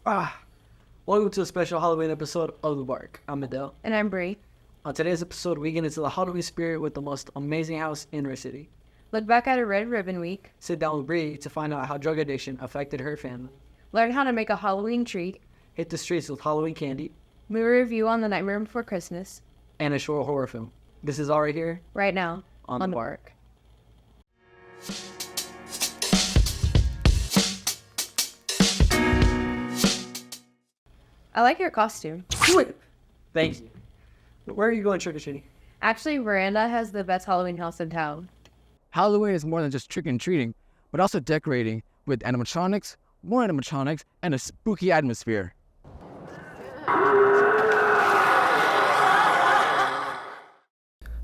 Ah, welcome to a special Halloween episode of The Bark. I'm Edel. And I'm Bree. On today's episode, we get into the Halloween spirit with the most amazing house in Royse City. Look back at a Red Ribbon Week. Sit down with Bree to find out how drug addiction affected her family. Learn how to make a Halloween treat. Hit the streets with Halloween candy. Movie review on The Nightmare Before Christmas. And a short horror film. This is all right here Right now on on The Bark. I like your costume. Thank you. Where are you going trick-or-treating? Actually, Veranda has the best Halloween house in town. Halloween is more than just trick-and-treating, but also decorating with animatronics, more animatronics, and a spooky atmosphere.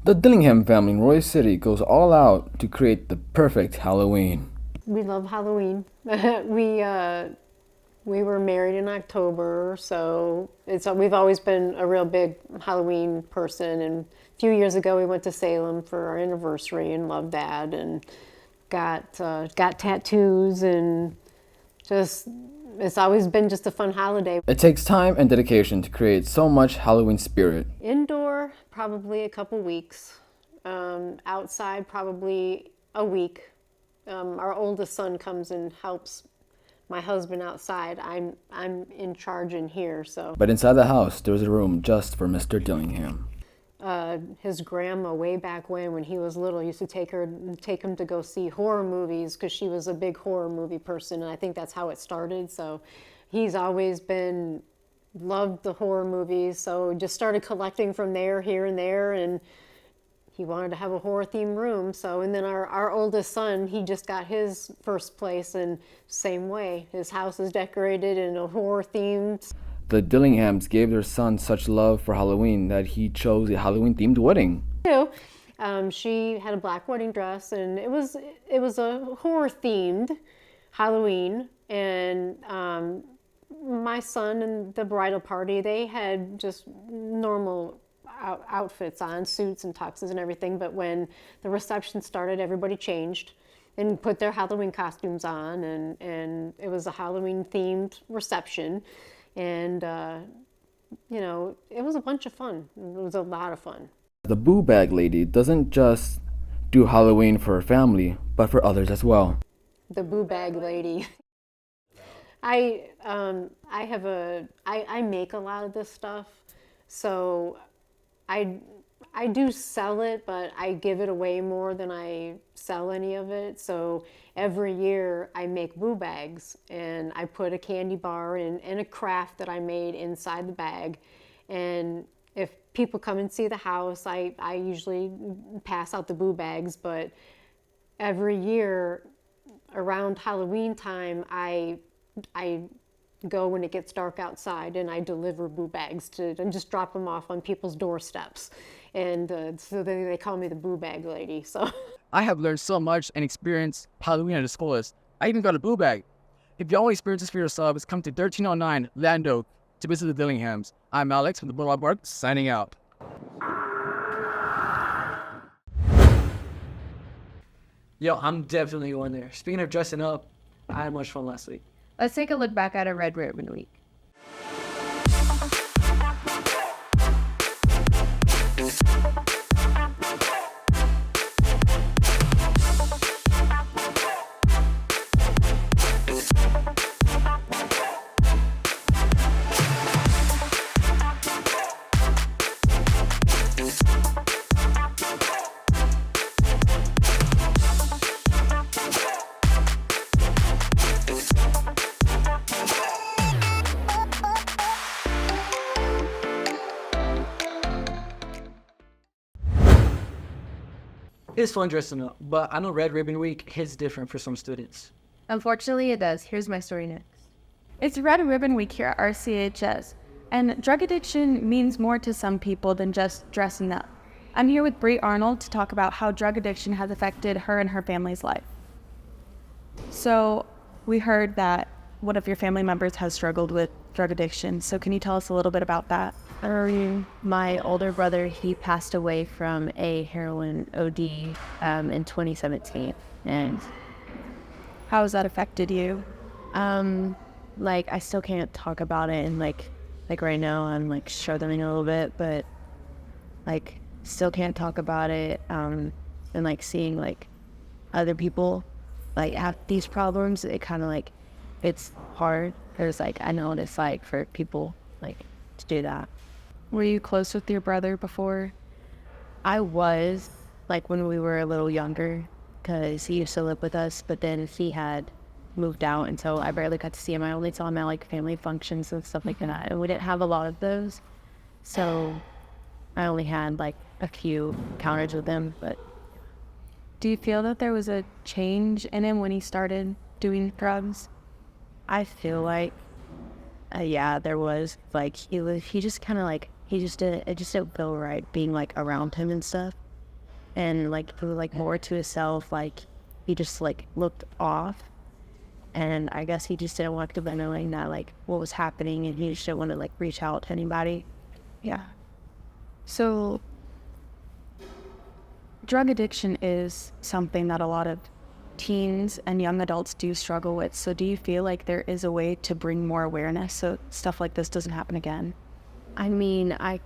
The Dillingham family in Royse City goes all out to create the perfect Halloween. We love Halloween. We were married in October, so we've always been a real big Halloween person. And a few years ago, we went to Salem for our anniversary and loved that, and got tattoos, and just it's always been just a fun holiday. It takes time and dedication to create so much Halloween spirit. Indoor, probably a couple weeks. Outside, probably a week. Our oldest son comes and helps my husband outside. I'm in charge in here, so. But inside the house, there's a room just for Mr. Dillingham. His grandma, way back when he was little, used to take him to go see horror movies because she was a big horror movie person, and I think that's how it started. So he's always loved the horror movies, so just started collecting from there, here and there, and he wanted to have a horror themed room. So, and then our oldest son, he just got his first place, and same way, his house is decorated in a horror themed. The Dillinghams gave their son such love for Halloween that he chose a Halloween-themed wedding. She had a black wedding dress, and it was a horror themed Halloween. And my son and the bridal party, they had just normal outfits on, suits and tuxes and everything. But when the reception started, everybody changed and put their Halloween costumes on, and it was a Halloween themed reception. And, it was a bunch of fun. It was a lot of fun. The Boo Bag Lady doesn't just do Halloween for her family, but for others as well. The Boo Bag Lady. I make a lot of this stuff, so I do sell it, but I give it away more than I sell any of it. So every year I make boo bags, and I put a candy bar and a craft that I made inside the bag. And if people come and see the house, I usually pass out the boo bags. But every year around Halloween time, I go when it gets dark outside, and I deliver boo bags and just drop them off on people's doorsteps. And so they call me the Boo Bag Lady. So I have learned so much and experienced Halloween at its fullest. I even got a boo bag. If you want to experience this for yourselves, come to 1309 Lando to visit the Dillinghams. I'm Alex from the Bulldog, signing out. Yo, I'm definitely going there. Speaking of dressing up, I had much fun last week. Let's take a look back at a Red Ribbon Week. It's fun dressing up, but I know Red Ribbon Week hits different for some students. Unfortunately, it does. Here's my story next. It's Red Ribbon Week here at RCHS, and drug addiction means more to some people than just dressing up. I'm here with Bree Arnold to talk about how drug addiction has affected her and her family's life. So, we heard that one of your family members has struggled with drug addiction, so can you tell us a little bit about that? My older brother, he passed away from a heroin OD in 2017. And how has that affected you? like, I still can't talk about it, and like right now I'm like struggling a little bit, but like still can't talk about it. And like seeing like other people like have these problems, it kind of like, it's hard, because like I know what it's like for people like to do that. Were you close with your brother before? I was, like, when we were a little younger, because he used to live with us, but then he had moved out, and so I barely got to see him. I only saw him at like family functions and stuff like that, and we didn't have a lot of those, so I only had like a few encounters with him. But Do you feel that there was a change in him when he started doing drugs? I feel like, yeah, there was. Like, he just kind of like, it just didn't feel right being like around him and stuff, and like he was like more to himself. Like, he just like looked off, and I guess he just didn't want people knowing that like what was happening, and he just didn't want to like reach out to anybody. Yeah. So, drug addiction is something that a lot of teens and young adults do struggle with. So do you feel like there is a way to bring more awareness so stuff like this doesn't happen again? I mean, I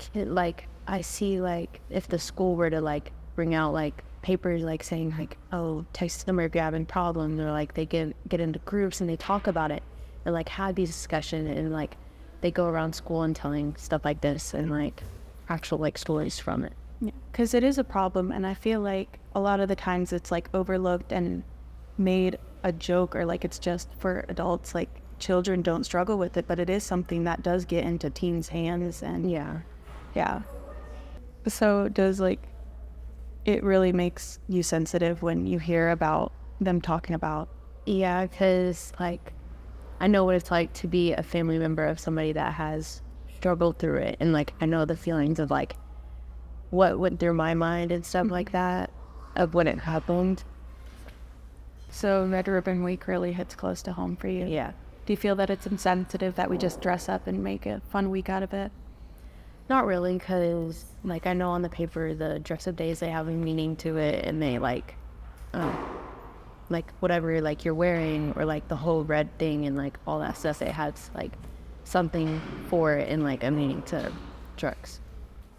see like if the school were to like bring out like papers like saying like, oh, text number if you're having problems, or like they get into groups and they talk about it and like have these discussions, and like they go around school and telling stuff like this and like actual like stories from it. Yeah, because it is a problem, and I feel like a lot of the times it's like overlooked and made a joke, or like it's just for adults. Like, children don't struggle with it, but it is something that does get into teens' hands. And yeah. So does like it really makes you sensitive when you hear about them talking about? Yeah, because like I know what it's like to be a family member of somebody that has struggled through it, and like I know the feelings of like what went through my mind and stuff like that of when it happened. So Red Ribbon Week really hits close to home for you. Yeah. Do you feel that it's insensitive that we just dress up and make a fun week out of it? Not really, because like I know on the paper the dress up days, they have a meaning to it, and they like whatever like you're wearing, or like the whole red thing and like all that stuff, it has like something for it and like a meaning to drugs.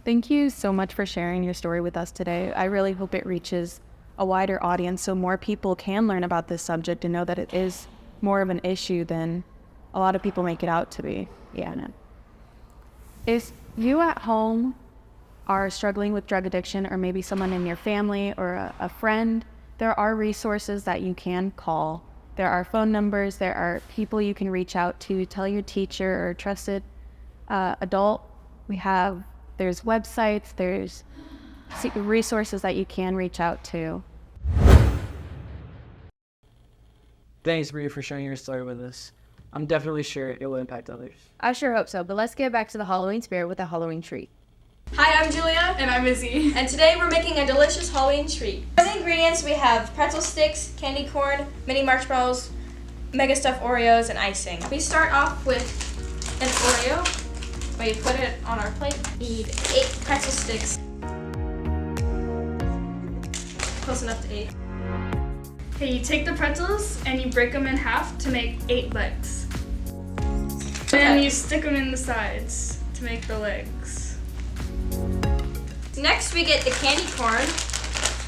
Thank you so much for sharing your story with us today. I really hope it reaches a wider audience so more people can learn about this subject and know that it is more of an issue than a lot of people make it out to be. Yeah. If you at home are struggling with drug addiction, or maybe someone in your family or a friend, there are resources that you can call. There are phone numbers, there are people you can reach out to, tell your teacher or trusted adult. There's websites, there's resources that you can reach out to. Thanks, Bree, for sharing your story with us. I'm definitely sure it will impact others. I sure hope so, but let's get back to the Halloween spirit with a Halloween treat. Hi, I'm Julia. And I'm Izzy. And today we're making a delicious Halloween treat. For the ingredients, we have pretzel sticks, candy corn, mini marshmallows, mega stuffed Oreos, and icing. We start off with an Oreo. We put it on our plate. We need 8 pretzel sticks. Close enough to 8. Okay, you take the pretzels and you break them in half to make 8 legs. Then you stick them in the sides to make the legs. Next, we get the candy corn,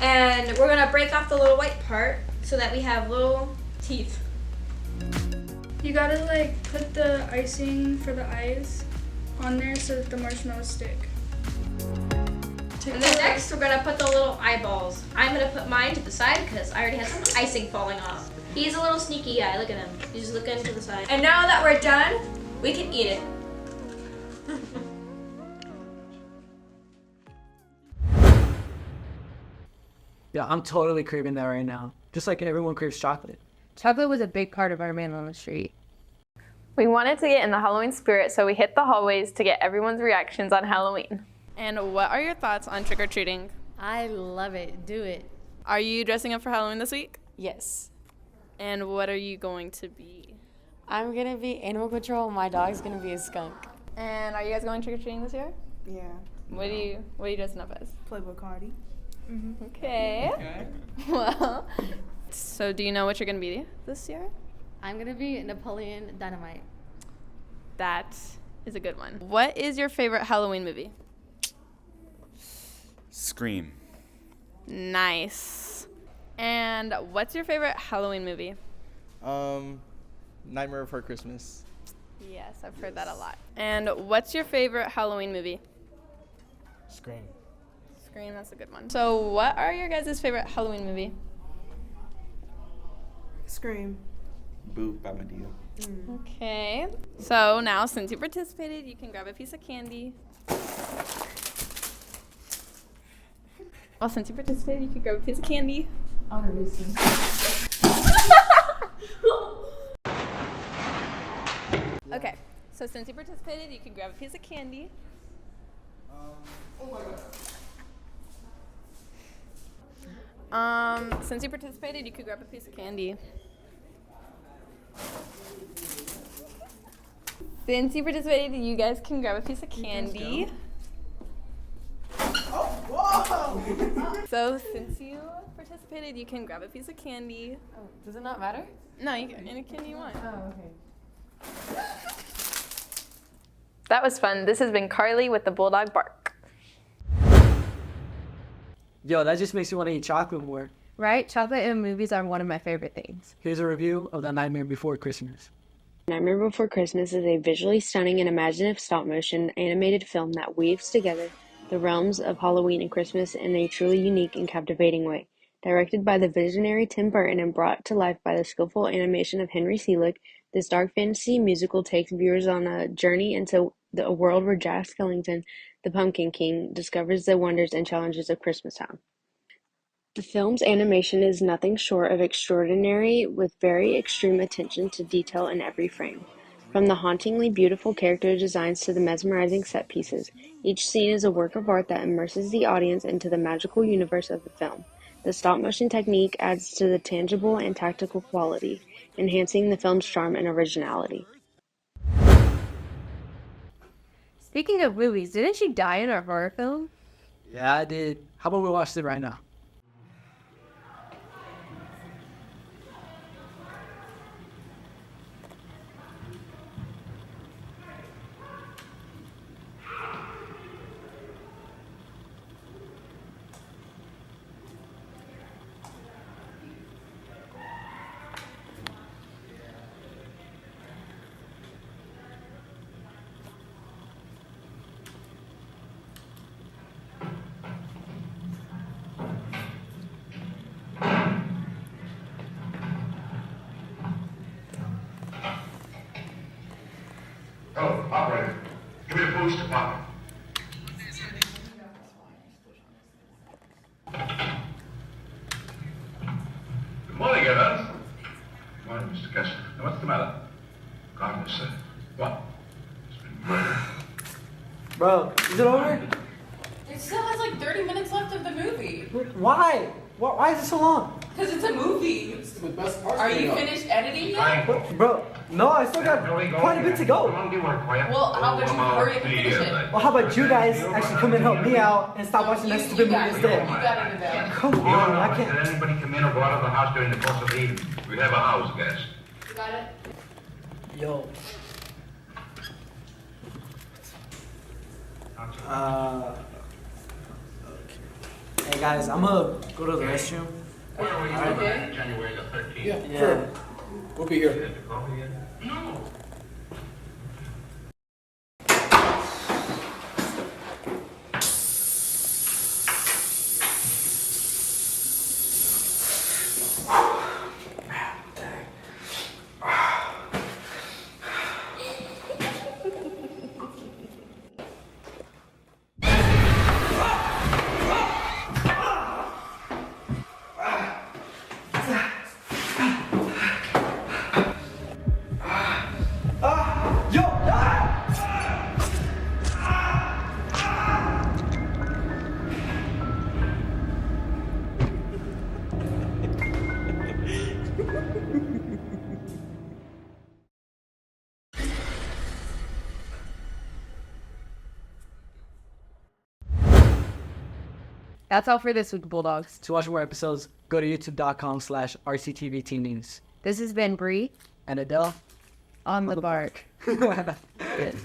and we're gonna break off the little white part so that we have little teeth. You gotta like put the icing for the eyes on there so that the marshmallows stick. And then next, we're gonna put the little eyeballs. I'm gonna put mine to the side because I already have some icing falling off. He's a little sneaky guy, look at him. He's just looking to the side. And now that we're done, we can eat it. Yeah, I'm totally craving that right now. Just like everyone craves chocolate. Chocolate was a big part of our Man on the Street. We wanted to get in the Halloween spirit, so we hit the hallways to get everyone's reactions on Halloween. And what are your thoughts on trick-or-treating? I love it. Do it. Are you dressing up for Halloween this week? Yes. And what are you going to be? I'm going to be animal control. My dog's going to be a skunk. And are you guys going trick-or-treating this year? Yeah. What are you dressing up as? Playboy Cardi. Mm-hmm. Okay. Well, so do you know what you're going to be this year? I'm going to be Napoleon Dynamite. That is a good one. What is your favorite Halloween movie? Scream. Nice. And what's your favorite Halloween movie? Nightmare Before Christmas. Yes, I've heard that a lot. And what's your favorite Halloween movie? Scream. Scream, that's a good one. So what are your guys' favorite Halloween movie? Scream. Boo by Medea. Okay. So now, since you participated, you can grab a piece of candy. Well, since you participated, you can grab a piece of candy. Okay. So since you participated, you can grab a piece of candy. Since you participated, you could grab a piece of candy. Since you participated, you guys can grab a piece of candy. So since you participated, you can grab a piece of candy. Oh, does it not matter? No, you can any candy you want. Oh, okay. That was fun. This has been Carly with the Bulldog Bark. Yo, that just makes me want to eat chocolate more. Right? Chocolate in movies are one of my favorite things. Here's a review of The Nightmare Before Christmas. Nightmare Before Christmas is a visually stunning and imaginative stop-motion animated film that weaves together the realms of Halloween and Christmas in a truly unique and captivating way. Directed by the visionary Tim Burton and brought to life by the skillful animation of Henry Selick, this dark fantasy musical takes viewers on a journey into a world where Jack Skellington, the Pumpkin King, discovers the wonders and challenges of Christmastown. The film's animation is nothing short of extraordinary, with very extreme attention to detail in every frame. From the hauntingly beautiful character designs to the mesmerizing set pieces, each scene is a work of art that immerses the audience into the magical universe of the film. The stop-motion technique adds to the tangible and tactical quality, enhancing the film's charm and originality. Speaking of movies, didn't she die in a horror film? Yeah, I did. How about we watch it right now? Oh, operator, give me the police department. Good morning, Evans. Good morning, Mr. Kessler. Now, what's the matter? God, sir. What? There's been murder. Bro, is it over? It still has like 30 minutes left of the movie. Why? Why is it so long? Because it's a movie. It's the best part. Are you finished editing yet? Bro, no, I still got quite a bit to go. Well, how about you hurry up and finish it? Well, how about you guys actually come and help me out and stop watching that stupid movie instead? You got it, Edel. Come on, I Did can't. anybody come in or go out of the house during the course of the evening? We have a house guest. You got it? Yo. Okay. Hey guys, I'm gonna go to the restroom. Okay. January the 13th. Yeah, sure. We'll be here. No. That's all for this week, Bulldogs. To watch more episodes, go to youtube.com/RCTV Team News. This has been Bree and Edel. On the bark. Good.